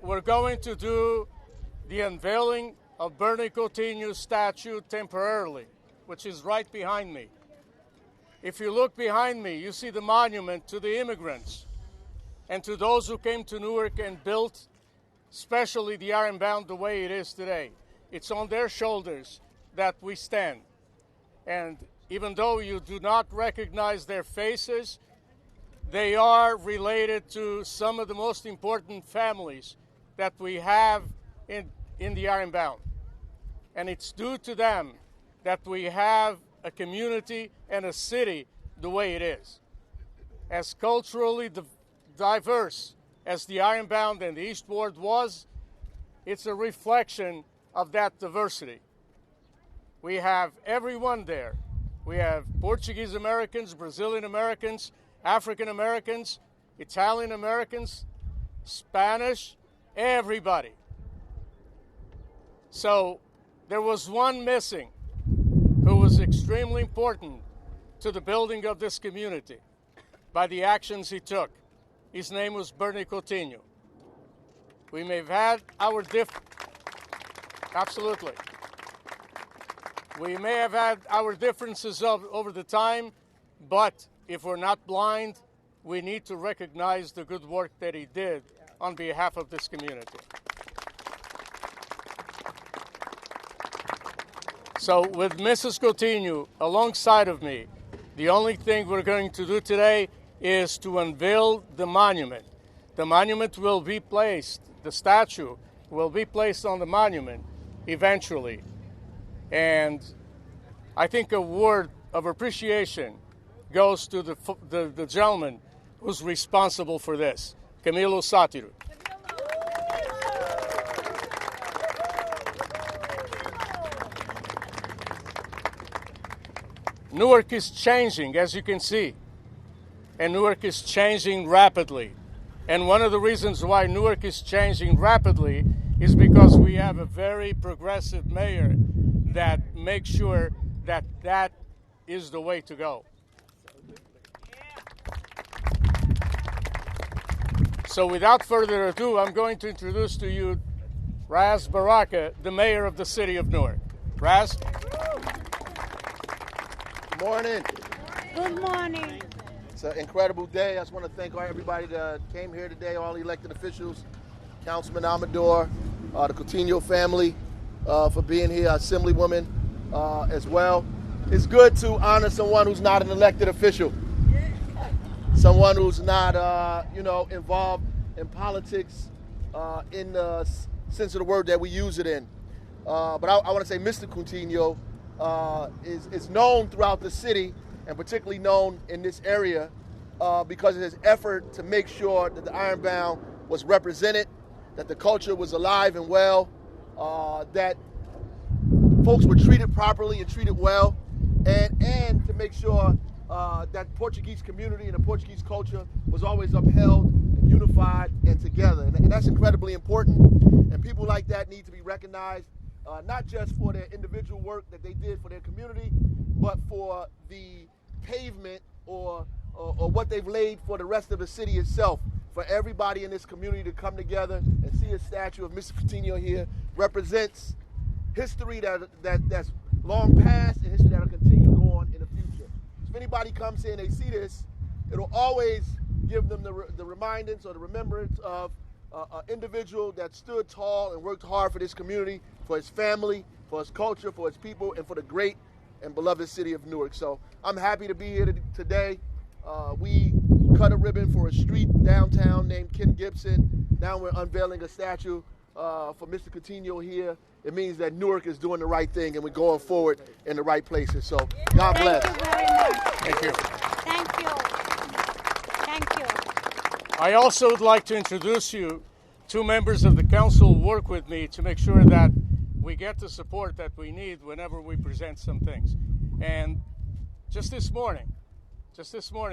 We're going to do the unveiling of Bernardino Coutinho's statue temporarily, which is right behind me. If you look behind me, you see the monument to the immigrants and to those who came to Newark and built, especially the Ironbound, the way it is today. It's on their shoulders that we stand. And even though you do not recognize their faces, they are related to some of the most important families that we have in the Ironbound. And it's due to them that we have a community and a city the way it is. As culturally diverse as the Ironbound and the East Ward was, it's a reflection of that diversity. We have everyone there. We have Portuguese Americans, Brazilian Americans, African Americans, Italian Americans, Spanish, everybody. So there was one missing who was extremely important to the building of this community by the actions he took. His name was Bernardino Coutinho. We may have had our absolutely. We may have had our differences over the time, but if we're not blind, we need to recognize the good work that he did on behalf of this community. So with Mrs. Coutinho alongside of me, the only thing we're going to do today is to unveil the monument. The monument will be placed, the statue will be placed on the monument eventually. And I think a word of appreciation goes to the gentleman who's responsible for this, Camilo Sátiro. Newark is changing, as you can see, and Newark is changing rapidly. And one of the reasons why Newark is changing rapidly is because we have a very progressive mayor that makes sure that that is the way to go. So without further ado, I'm going to introduce to you Raz Baraka, the mayor of the city of Newark. Raz? Good morning. Good morning. It's an incredible day. I just want to thank everybody that came here today, all the elected officials, Councilman Amador, the Coutinho family for being here, Assemblywoman as well. It's good to honor someone who's not an elected official, someone who's not, involved in politics in the sense of the word that we use it in. But I want to say Mr. Coutinho is known throughout the city, and particularly known in this area because of his effort to make sure that the Ironbound was represented, that the culture was alive and well, that folks were treated properly and treated well, and to make sure that Portuguese community and the Portuguese culture was always upheld and unified and together. And that's incredibly important, and people like that need to be recognized, not just for their individual work that they did for their community, but for the pavement or what they've laid for the rest of the city itself. For everybody in this community to come together and see a statue of Mr. Coutinho here represents history that's long past and history that will continue to go on in the future. If anybody comes here and they see this, it'll always give them the remindance or the remembrance of an individual that stood tall and worked hard for this community, for his family, for his culture, for his people, and for the great and beloved city of Newark. So I'm happy to be here today. We cut a ribbon for a street downtown named Ken Gibson. Now we're unveiling a statue for Mr. Coutinho here. It means that Newark is doing the right thing and we're going forward in the right places. So God bless. Thank you very much. Thank you. Thank you. Thank you. I also would like to introduce you. Two members of the council work with me to make sure that we get the support that we need whenever we present some things. And just this morning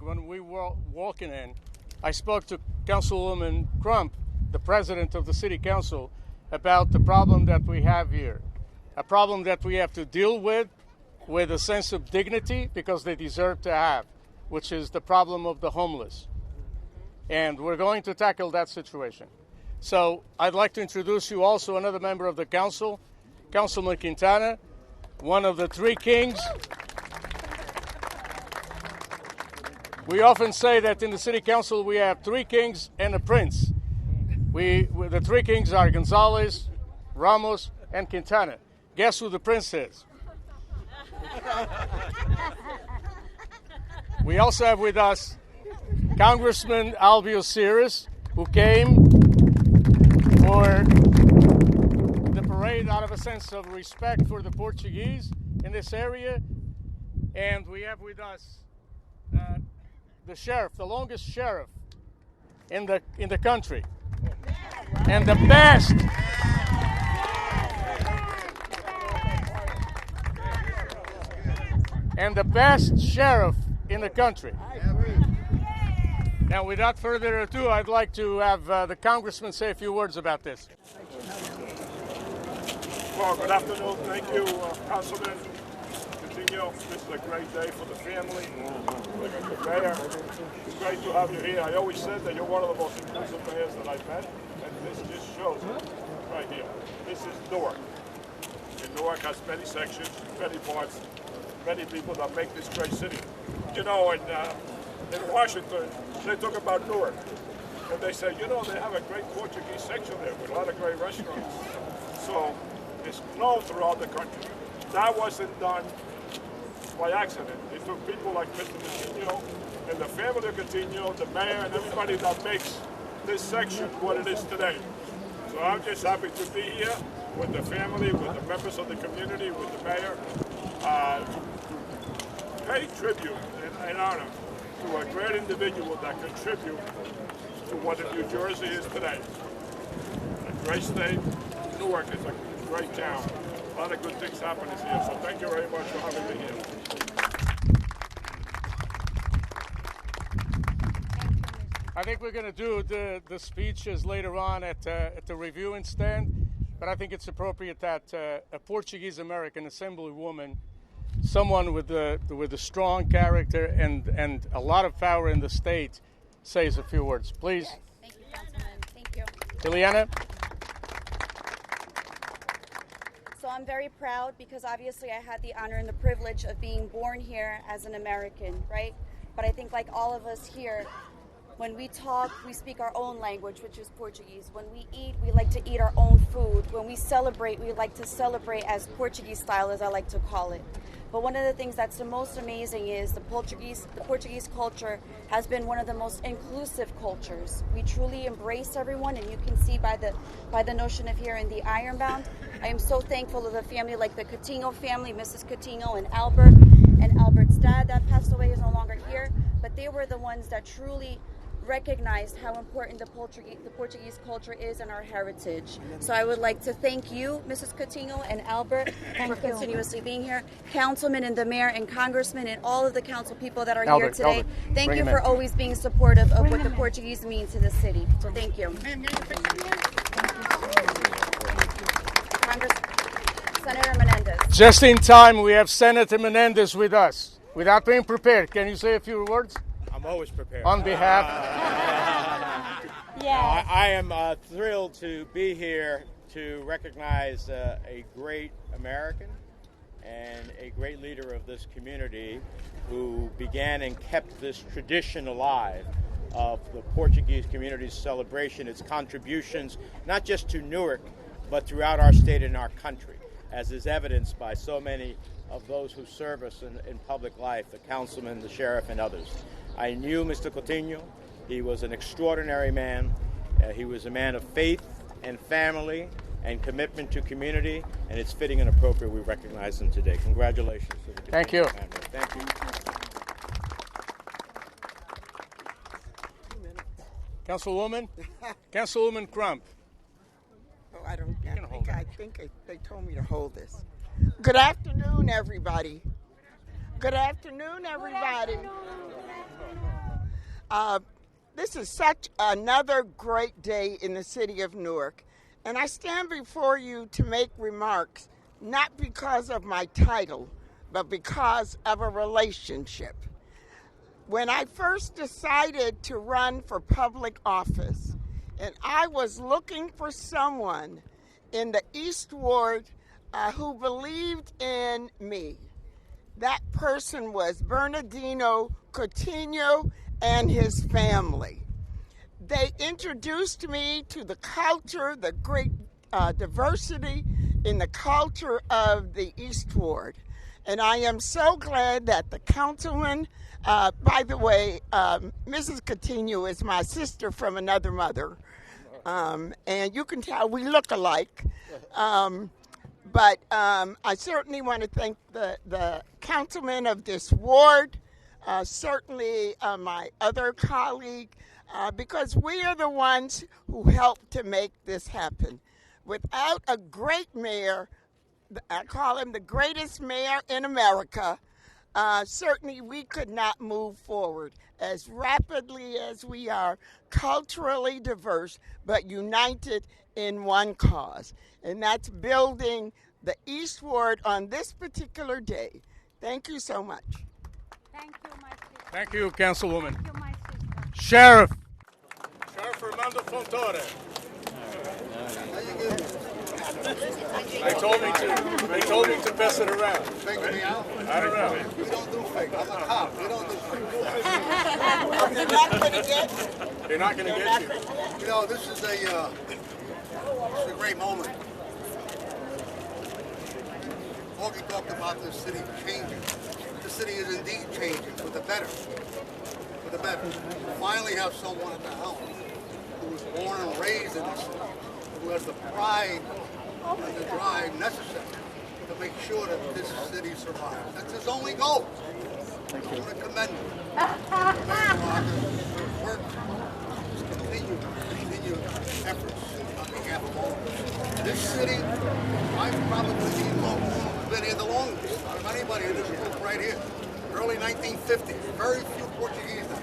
when we were walking in, I spoke to Councilwoman Crump, the president of the city council, about the problem that we have here. A problem that we have to deal with a sense of dignity, because they deserve to have, which is the problem of the homeless. And we're going to tackle that situation. So I'd like to introduce you also another member of the council, Councilman Quintana, one of the three kings. We often say that in the city council we have three kings and a prince. The three kings are Gonzalez, Ramos, and Quintana. Guess who the prince is? We also have with us Congressman Albio Ceres, who came for the parade out of a sense of respect for the Portuguese in this area. And we have with us the sheriff, the longest sheriff in the country, and the best. And the best sheriff in the country. Now, without further ado, I'd like to have the congressman say a few words about this. Well, good afternoon. Thank you, Councilman Coutinho. This is a great day for the family. The mayor, it's great to have you here. I always said that you're one of the most inclusive mayors that I've met, and this just shows it right here. This is Newark. And Newark has many sections, many parts, many people that make this great city. You know, in Washington, they talk about Newark. And they say, you know, they have a great Portuguese section there with a lot of great restaurants. So it's known throughout the country. That wasn't done by accident. It took people like Mr. Coutinho and the family of Coutinho, the mayor, and everybody that makes this section what it is today. So I'm just happy to be here with the family, with the members of the community, with the mayor, to pay tribute and honor to a great individual that contribute to what New Jersey is today. A great state. Newark is a great town. A lot of good things happening here. So thank you very much for having me here. I think we're going to do the speeches later on at the reviewing stand, but I think it's appropriate that a Portuguese American assemblywoman, someone with a strong character and a lot of power in the state, says a few words. Please. Yes. Thank you, Councilman. Thank you. Ileana. So I'm very proud because obviously I had the honor and the privilege of being born here as an American, right? But I think like all of us here, when we talk, we speak our own language, which is Portuguese. When we eat, we like to eat our own food. When we celebrate, we like to celebrate as Portuguese style, as I like to call it. But one of the things that's the most amazing is the Portuguese culture has been one of the most inclusive cultures. We truly embrace everyone, and you can see by the notion of here in the Ironbound. I am so thankful of the family, like the Coutinho family, Mrs. Coutinho and Albert. And Albert's dad that passed away is no longer here, but they were the ones that truly recognized how important the Portuguese culture is and our heritage. So I would like to thank you, Mrs. Coutinho and Albert, for continuously being here, Councilman and the Mayor and Congressman and all of the council people that are here today. Thank you for always being supportive of what the Portuguese mean to the city. So thank you. Senator Menendez. Just in time, we have Senator Menendez with us. Without being prepared, can you say a few words? I'm always prepared. On behalf. Yes. I am thrilled to be here to recognize a great American and a great leader of this community who began and kept this tradition alive of the Portuguese community's celebration, its contributions, not just to Newark, but throughout our state and our country, as is evidenced by so many of those who serve us in public life, the councilman, the sheriff, and others. I knew Mr. Coutinho. He was an extraordinary man. He was a man of faith and family and commitment to community, and it's fitting and appropriate we recognize him today. Congratulations to the Thank you. family. Thank you. Councilwoman Crump. Oh, I think they told me to hold this. Good afternoon, everybody. Good afternoon, everybody. This is such another great day in the city of Newark, and I stand before you to make remarks not because of my title, but because of a relationship. When I first decided to run for public office and I was looking for someone in the East Ward who believed in me. That person was Bernardino Coutinho and his family. They introduced me to the culture, the great diversity in the culture of the East Ward. And I am so glad that the councilman, by the way, Mrs. Coutinho is my sister from another mother. And you can tell we look alike. But I certainly want to thank the councilman of this ward, certainly my other colleague, because we are the ones who helped to make this happen. Without a great mayor, I call him the greatest mayor in America, certainly we could not move forward as rapidly as we are, culturally diverse, but united in one cause, and that's building the East Ward on this particular day. Thank you so much. Thank you, my sister. Thank you, Councilwoman. Thank you, my sister. Sheriff Armando Fontore. They told me to pass it around. Faking me out? I don't know. We don't do fake. I'm a cop. We don't do fake. They're not going to get They're not going to get you. You know, this is a great moment. Augie talked about this city changing. The city is indeed changing for the better. For the better. Finally have someone at the helm who was born and raised in this city, who has the pride and the drive necessary to make sure that this city survives. That's his only goal. I want to commend him. Mayor Walker, work, continue efforts on behalf of all of us. This city, I've probably been here the longest out of anybody in this group right here. Early 1950s, very few Portuguese now.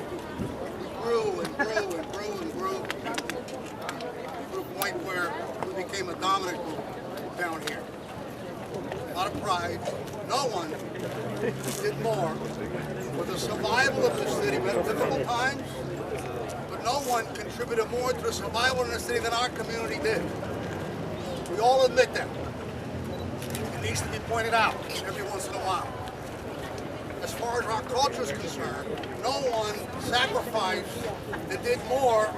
We grew and grew and grew and grew to the point where we became a dominant group down here. A lot of pride. No one did more for the survival of the city. We had difficult times, but no one contributed more to the survival in the city than our community did. We all admit that. It needs to be pointed out every once in a while. As far as our culture is concerned, no one sacrificed and did more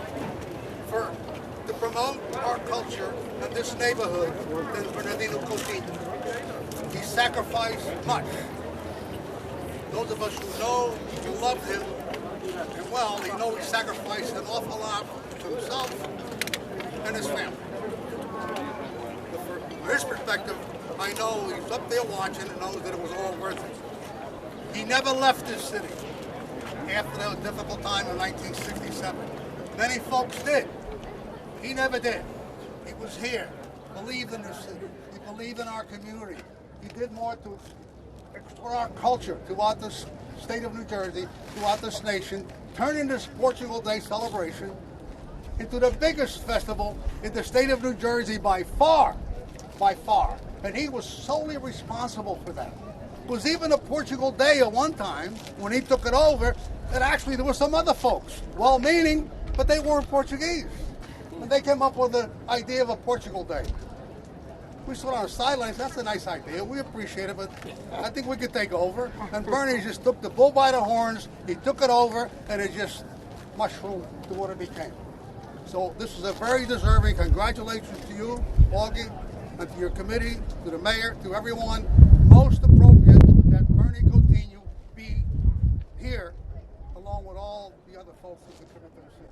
to promote our culture in this neighborhood than Bernardino Coutinho. He sacrificed much. Those of us who know and love him, and well, they know he sacrificed an awful lot to himself and his family. From his perspective, I know he's up there watching and knows that it was all worth it. He never left this city after that difficult time in 1967. Many folks did. He never did. He was here, believed in this city. He believed in our community. He did more to explore our culture throughout the state of New Jersey, throughout this nation, turning this Portugal Day celebration into the biggest festival in the state of New Jersey by far. And he was solely responsible for that. It was even a Portugal Day at one time, when he took it over, that actually there were some other folks, well-meaning, but they weren't Portuguese. And they came up with the idea of a Portugal Day. We stood on the sidelines, that's a nice idea, we appreciate it, but I think we could take over. And Bernie just took the bull by the horns, he took it over, and it just mushroomed to what it became. So this is a very deserving congratulations to you, Augie, and to your committee, to the mayor, to everyone. Most appropriate that Bernie Coutinho be here along with all the other folks who contribute to the city.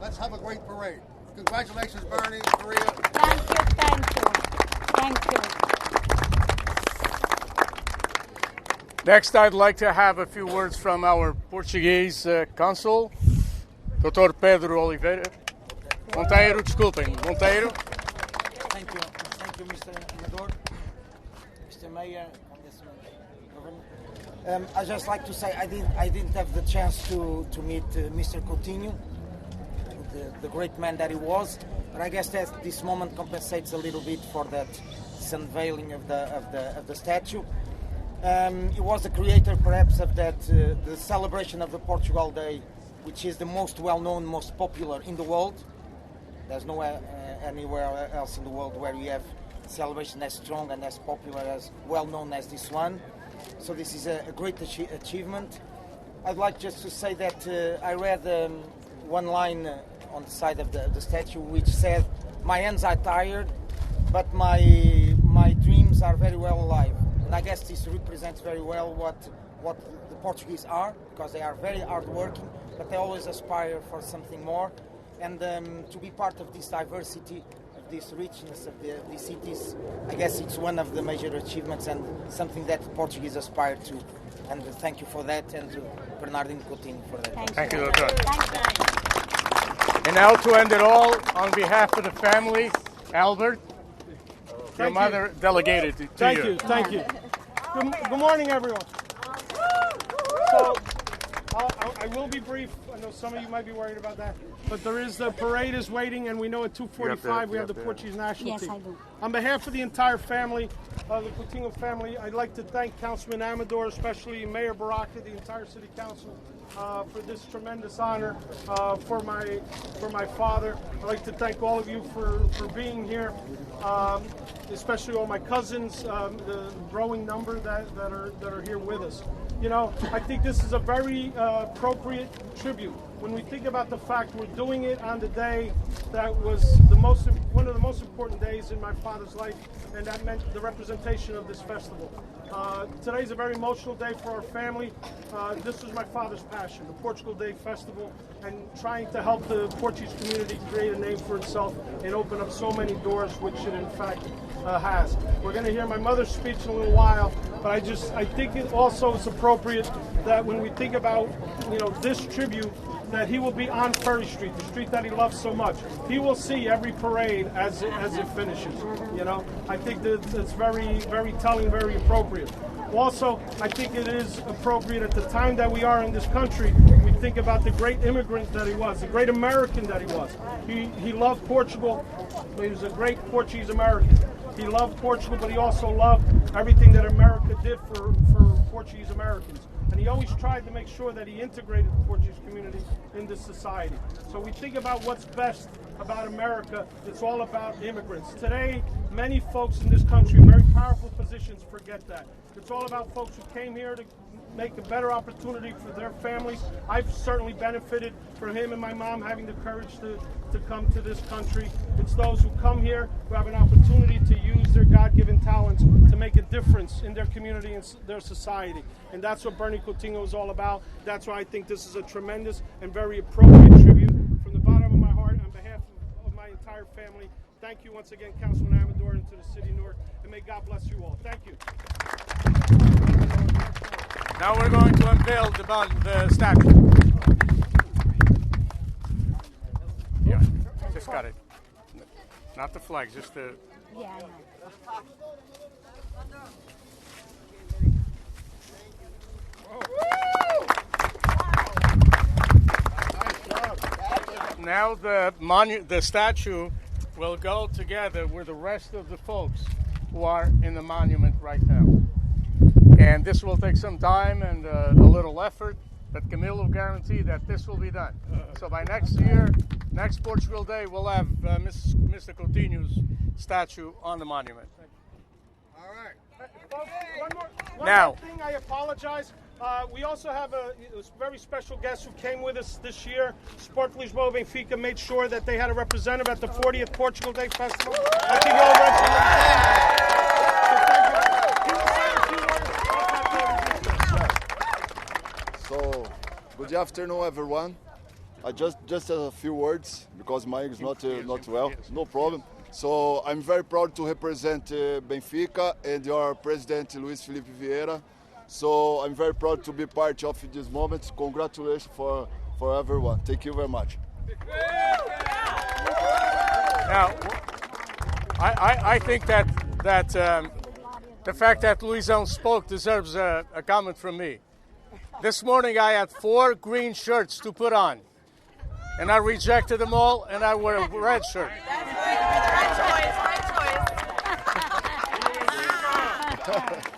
Let's have a great parade. Congratulations, Bernie, Maria. Thank you. Next, I'd like to have a few words from our Portuguese consul, Dr. Pedro Oliveira. Monteiro, desculpem. Monteiro. Thank you, Mr. Amador, Mr. Mayor, Governor. I'd just like to say I didn't have the chance to meet Mr. Coutinho, the great man that he was, but I guess that this moment compensates a little bit for that unveiling of the statue. He was the creator, perhaps, of that the celebration of the Portugal Day, which is the most well-known, most popular in the world. There's nowhere anywhere else in the world where you have celebration as strong and as popular, as well known as this one. So this is a great achievement. I'd like just to say that I read one line on the side of the statue which said, "My hands are tired, but my dreams are very well alive." And I guess this represents very well what the Portuguese are, because they are very hardworking, but they always aspire for something more. And to be part of this diversity, of this richness of the cities, I guess it's one of the major achievements and something that the Portuguese aspire to. And thank you for that, and to Bernardino Coutinho for that. Thank you, Dr. And now to end it all, on behalf of the family, Albert, your mother delegated to you. Thank you. Good morning, everyone. So, I will be brief. I know some of you might be worried about that. But the parade is waiting, and we know at 2:45 we have the Portuguese national team. Yes, I do. On behalf of the entire family, the Coutinho family, I'd like to thank Councilman Amador, especially Mayor Baraka, the entire City Council, for this tremendous honor for my father. I'd like to thank all of you for being here, especially all my cousins, the growing number that are here with us. You know, I think this is a very appropriate tribute. When we think about the fact we're doing it on the day that was one of the most important days in my father's life, and that meant the representation of this festival. Today's a very emotional day for our family. This was my father's passion, the Portugal Day Festival, and trying to help the Portuguese community create a name for itself and open up so many doors, which it in fact has. We're going to hear my mother's speech in a little while, but I think it also is appropriate that when we think about, you know, this tribute, that he will be on Ferry Street, the street that he loves so much. He will see every parade as it finishes. You know, I think that it's very, very telling, very appropriate. Also, I think it is appropriate at the time that we are in this country, we think about the great immigrant that he was, the great American that he was. He loved Portugal. He was a great Portuguese American. He loved Portugal, but he also loved everything that America did for Portuguese Americans. And he always tried to make sure that he integrated the Portuguese community into society. So we think about what's best about America. It's all about immigrants. Today, many folks in this country, very powerful positions, forget that. It's all about folks who came here to make a better opportunity for their families. I've certainly benefited from him and my mom having the courage to come to this country. It's those who come here who have an opportunity to use their God-given talents to make a difference in their community and their society. And that's what Bernie Coutinho is all about. That's why I think this is a tremendous and very appropriate tribute. From the bottom of my heart, on behalf of my entire family, thank you once again, Councilman Amador, and to the City of Newark, and may God bless you all. Thank you. Now we're going to unveil the statue. Yeah, just got it. Not the flag, just the... Yeah, I know. Now the statue will go together with the rest of the folks who are in the monument right now. And this will take some time and a little effort, but Camille will guarantee that this will be done. So by next year, next Portugal Day, we'll have Mr. Coutinho's statue on the monument. All right. Folks, one Now. more thing, I apologize. We also have a very special guest who came with us this year. Sport Lisboa Benfica made sure that they had a representative at the 40th Portugal Day Festival. I think So, good afternoon, everyone. I just a few words because my English is not well. No problem. So I'm very proud to represent Benfica and your president Luis Felipe Vieira. So I'm very proud to be part of this moment. Congratulations for everyone. Thank you very much. Now, I think that the fact that Luizão spoke deserves a comment from me. This morning I had 4 green shirts to put on, and I rejected them all, and I wore a red shirt. That's right choice.